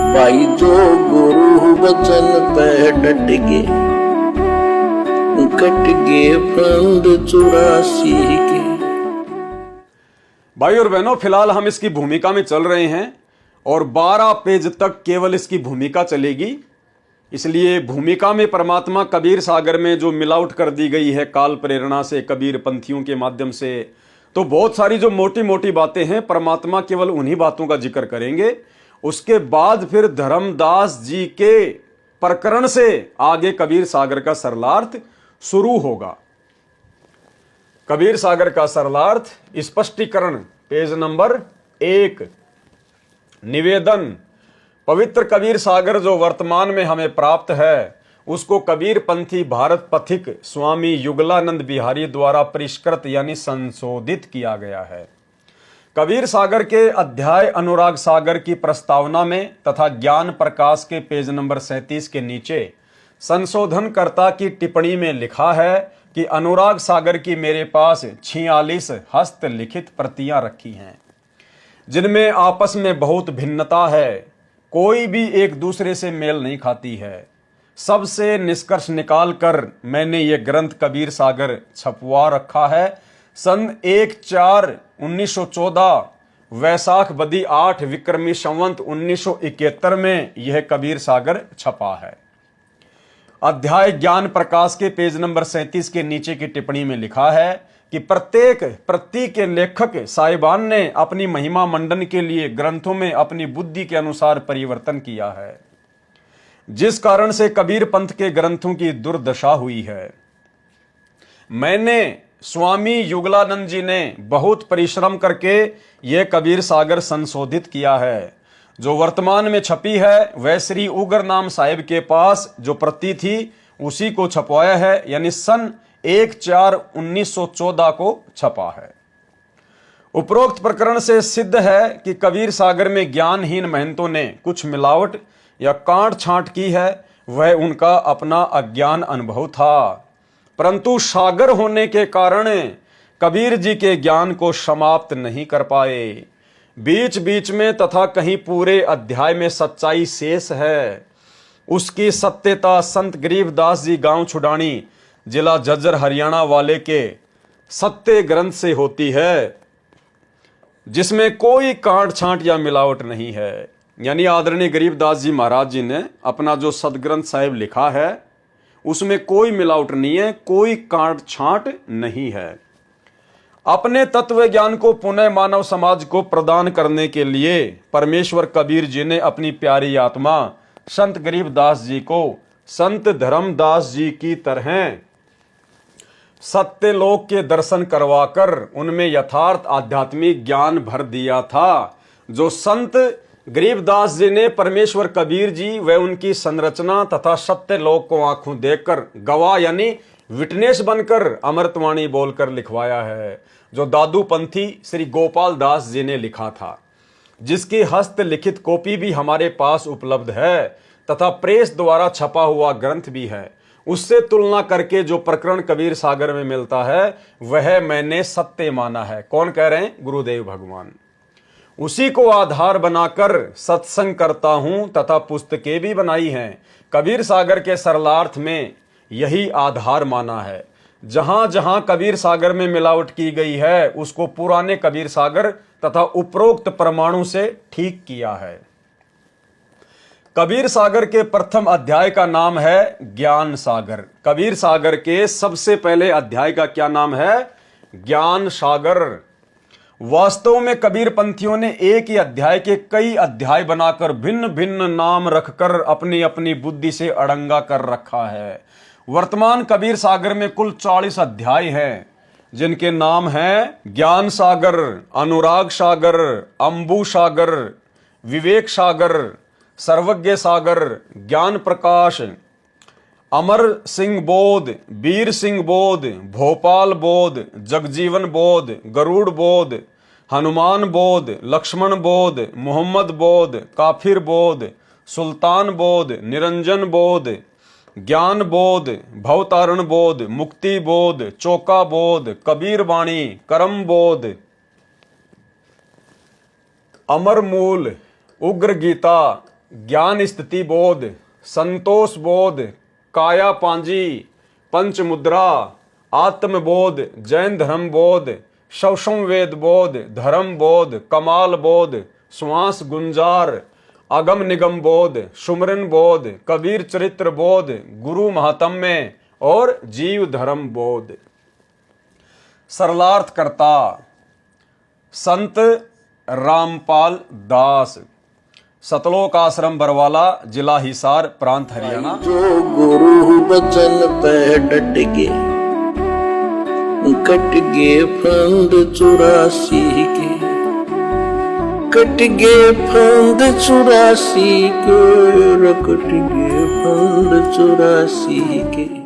भाई जो गुरु वचन पे डट गए, कट गए फंद 84 के। भाई और बहनों, फिलहाल हम इसकी भूमिका में चल रहे हैं और 12 पेज तक केवल इसकी भूमिका चलेगी। इसलिए भूमिका में परमात्मा कबीर सागर में जो मिलावट कर दी गई है काल प्रेरणा से, कबीर पंथियों के माध्यम से, तो बहुत सारी जो मोटी मोटी बातें हैं परमात्मा केवल उन्हीं बातों का जिक्र करेंगे। उसके बाद फिर धर्मदास जी के प्रकरण से आगे कबीर सागर का सरलार्थ शुरू होगा। कबीर सागर का सरलार्थ स्पष्टीकरण, पेज नंबर 1। निवेदन: पवित्र कबीर सागर जो वर्तमान में हमें प्राप्त है उसको कबीर पंथी भारत पथिक स्वामी युगलानंद बिहारी द्वारा परिष्कृत यानी संशोधित किया गया है। कबीर सागर के अध्याय अनुराग सागर की प्रस्तावना में तथा ज्ञान प्रकाश के पेज नंबर 37 के नीचे संशोधनकर्ता की टिप्पणी में लिखा है कि अनुराग सागर की मेरे पास 46 हस्तलिखित प्रतियां रखी हैं जिनमें आपस में बहुत भिन्नता है, कोई भी एक दूसरे से मेल नहीं खाती है। सबसे निष्कर्ष निकालकर मैंने ये ग्रंथ कबीर सागर छपवा रखा है। सन 1/4/1914 वैसाख बदी 8 विक्रमी संवत 1971 में यह कबीर सागर छपा है। अध्याय ज्ञान प्रकाश के पेज नंबर 37 के नीचे की टिप्पणी में लिखा है कि प्रत्येक प्रति के लेखक साहिबान ने अपनी महिमा मंडन के लिए ग्रंथों में अपनी बुद्धि के अनुसार परिवर्तन किया है, जिस कारण से कबीर पंथ के ग्रंथों की दुर्दशा हुई है। मैंने स्वामी युगलानंद जी ने बहुत परिश्रम करके यह कबीर सागर संशोधित किया है। जो वर्तमान में छपी है वह श्री उगर नाम साहिब के पास जो प्रति थी उसी को छपवाया है, यानी सन 1/4/1914 को छपा है। उपरोक्त प्रकरण से सिद्ध है कि कबीर सागर में ज्ञानहीन महंतों ने कुछ मिलावट या काट छांट की है, वह उनका अपना अज्ञान अनुभव था, परंतु सागर होने के कारण कबीर जी के ज्ञान को समाप्त नहीं कर पाए। बीच बीच में तथा कहीं पूरे अध्याय में सच्चाई शेष है। उसकी सत्यता संत गरीबदास जी गांव छुडानी जिला झज्जर हरियाणा वाले के सत्य ग्रंथ से होती है, जिसमें कोई काट छांट या मिलावट नहीं है। यानी आदरणीय गरीबदास जी महाराज जी ने अपना जो सदग्रंथ साहिब लिखा है उसमें कोई मिलावट नहीं है, कोई काट छांट नहीं है। अपने तत्व ज्ञान को पुनः मानव समाज को प्रदान करने के लिए परमेश्वर कबीर जी ने अपनी प्यारी आत्मा संत गरीबदास जी को संत धर्मदास जी की तरह सत्यलोक के दर्शन करवाकर उनमें यथार्थ आध्यात्मिक ज्ञान भर दिया था, जो संत गरीबदास जी ने परमेश्वर कबीर जी व उनकी संरचना तथा सत्यलोक को आंखों देखकर गवाह यानी विटनेस बनकर अमृतवाणी बोलकर लिखवाया है, जो दादू पंथी श्री गोपाल दास जी ने लिखा था, जिसकी हस्तलिखित कॉपी भी हमारे पास उपलब्ध है तथा प्रेस द्वारा छपा हुआ ग्रंथ भी है। उससे तुलना करके जो प्रकरण कबीर सागर में मिलता है वह मैंने सत्य माना है। कौन कह रहे हैं? गुरुदेव भगवान। उसी को आधार बनाकर सत्संग करता हूं तथा पुस्तकें भी बनाई हैं। कबीर सागर के सरलार्थ में यही आधार माना है। जहां जहां कबीर सागर में मिलावट की गई है उसको पुराने कबीर सागर तथा उपरोक्त परमाणु से ठीक किया है। कबीर सागर के प्रथम अध्याय का नाम है ज्ञान सागर। कबीर सागर के सबसे पहले अध्याय का क्या नाम है? ज्ञान सागर। वास्तव में कबीर पंथियों ने एक ही अध्याय के कई अध्याय बनाकर भिन्न भिन्न नाम रखकर अपनी अपनी बुद्धि से अड़ंगा कर रखा है। वर्तमान कबीर सागर में कुल 40 अध्याय हैं, जिनके नाम हैं ज्ञान सागर, अनुराग सागर, अंबु सागर, विवेक सागर, सर्वज्ञ सागर, ज्ञान प्रकाश, अमर सिंह बोध, वीर सिंह बोध, भोपाल बोध, जगजीवन बोध, गरुड़ बोध, हनुमान बोध, लक्ष्मण बोध, मोहम्मद बोध, काफिर बोध, सुल्तान बोध, निरंजन बोध, ज्ञान बोध, भवतारण बोध, मुक्ति बोध, चौका बोध, कबीर वाणी, करम बोध, अमर मूल, उग्र गीता, ज्ञान स्थिति बोध, संतोष बोध, काया पांजी, पंच मुद्रा, आत्मबोध, जैन धर्म बोध, शवसम वेद बोध, धर्म बोध, कमाल बोध, श्वास गुंजार, अगम निगम बोध, सुमरन बोध, कबीर चरित्र बोध, गुरु महात्म्य और जीव धर्म बोध। सरलार्थ करता संत रामपाल दास, सतलोक आश्रम बरवाला, जिला हिसार, प्रांत हरियाणा। जो गुरु बचन पे डट के कट गे फंद 84 के, कट गे फंद 84 के, कट गे फंद 84 के।